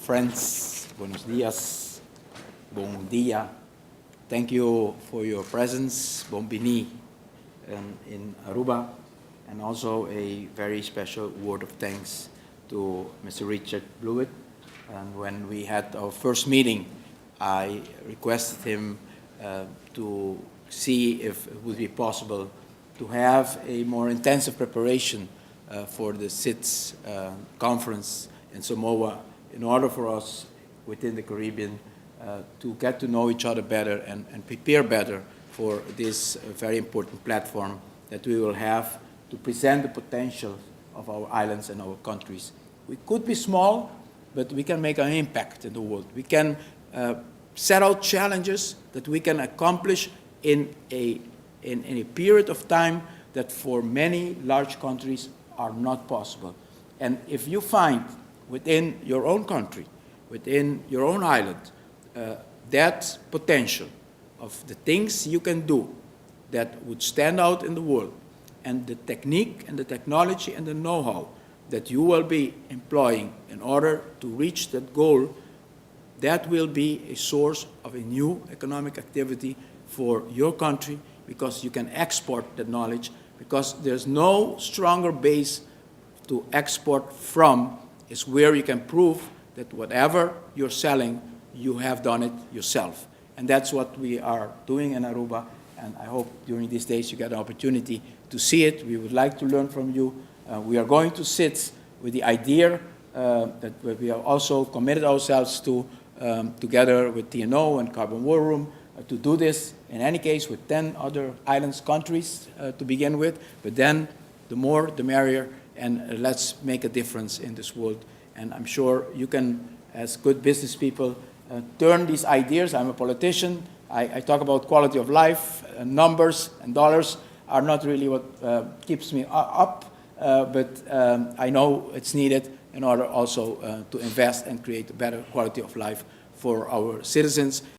friends, buenos dias, bon dia. Thank you for your presence, bon bini, in Aruba, and also a very special word of thanks to Mr. Richard Blewett. And when we had our first meeting, I requested him to see if it would be possible to have a more intensive preparation for the SITS conference in Samoa in order for us within the Caribbean to get to know each other better and prepare better for this very important platform that we will have to present the potential of our islands and our countries. We could be small, but we can make an impact in the world. We can set out challenges that we can accomplish in a period of time that for many large countries are not possible. And if you find within your own country, within your own island, that potential of the things you can do that would stand out in the world, and the technique and the technology and the know-how that you will be employing in order to reach that goal, that will be a source of a new economic activity for your country, because you can export that knowledge, because there's no stronger base to export from is where you can prove that whatever you're selling, you have done it yourself. And that's what we are doing in Aruba, and I hope during these days you get an opportunity to see it. We would like to learn from you. We are going to sit with the idea that we have also committed ourselves to, together with TNO and Carbon War Room, to do this, in any case, with 10 other islands countries to begin with, but then the more, the merrier, and let's make a difference in this world. And I'm sure you can, as good business people, turn these ideas. I'm a politician. I talk about quality of life. Numbers and dollars are not really what keeps me up, but I know it's needed in order also to invest and create a better quality of life for our citizens.